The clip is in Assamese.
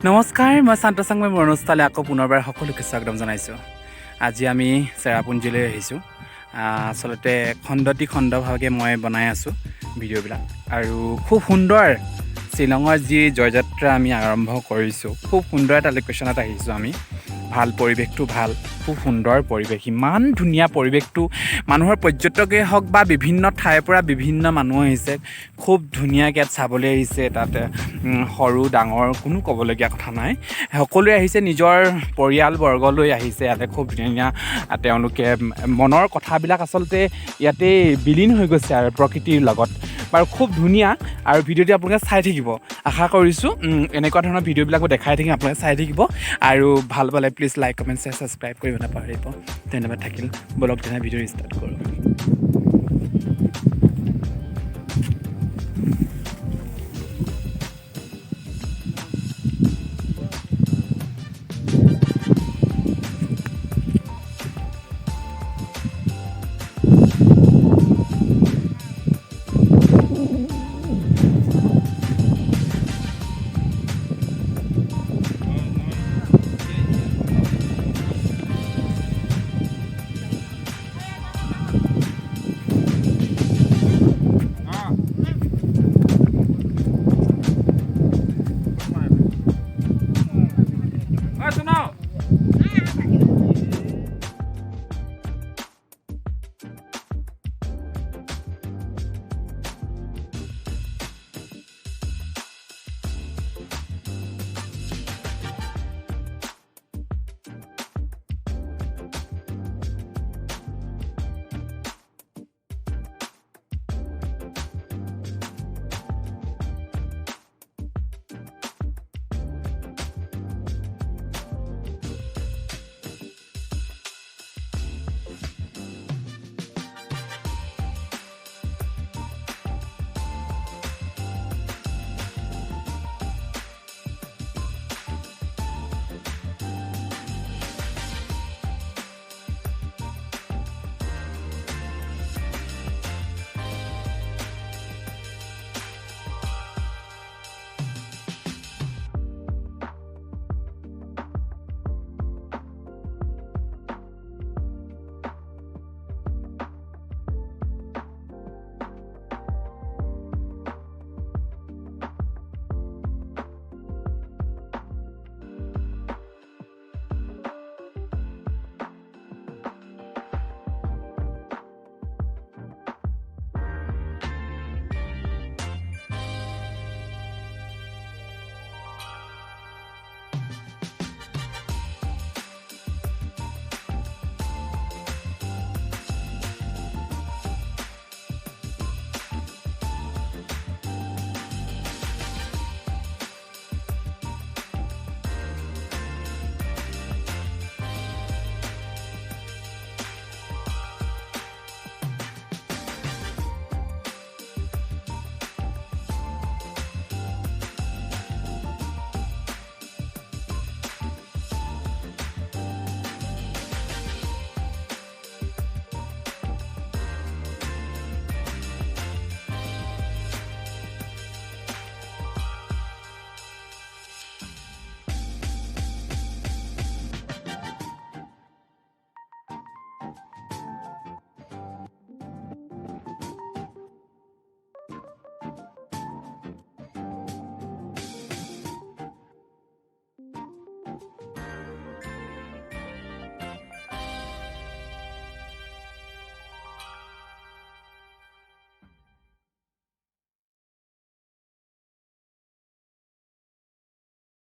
নমস্কাৰ, মই শান্ত চাংমাই মৰণস্থলে আকৌ পুনৰবাৰ সকলোকে স্বাগতম জনাইছোঁ। আজি আমি চেৰাপুঞ্জীলৈ আহিছোঁ। আচলতে খণ্ডভাগে মই বনাই আছোঁ ভিডিঅ'বিলাক আৰু খুব সুন্দৰ শ্বিলঙৰ যি জয়যাত্ৰা আমি আৰম্ভ কৰিছোঁ। খুব সুন্দৰ এটা লোকেশ্যনত আহিছোঁ আমি। ভাল পৰিৱেশটো ভাল, খুব সুন্দৰ পৰিৱেশ, ইমান ধুনীয়া পৰিৱেশটো। মানুহৰ পৰ্যটকেই হওক বা বিভিন্ন ঠাইৰ পৰা বিভিন্ন মানুহ আহিছে, খুব ধুনীয়াকৈ ইয়াত চাবলৈ আহিছে। তাত সৰু ডাঙৰ কোনো ক'বলগীয়া কথা নাই, সকলোৱে আহিছে নিজৰ পৰিয়ালবৰ্গ লৈ আহিছে ইয়াতে। খুব ধুনীয়া তেওঁলোকে মনৰ কথাবিলাক আচলতে ইয়াতে বিলীন হৈ গৈছে আৰু প্ৰকৃতিৰ লগত। বাৰু খুব ধুনীয়া আৰু ভিডিঅ'টি আপোনালোকে চাই থাকিব। আশা কৰিছোঁ এনেকুৱা ধৰণৰ ভিডিঅ'বিলাকো দেখাই থাকিম, আপোনালোকে চাই থাকিব আৰু ভাল পালে please like comment share subscribe কৰিব নাপাহৰিব। ধন্যবাদ থাকিল। বলক তেনে ভিডিঅ' ষ্টাৰ্ট কৰোঁ।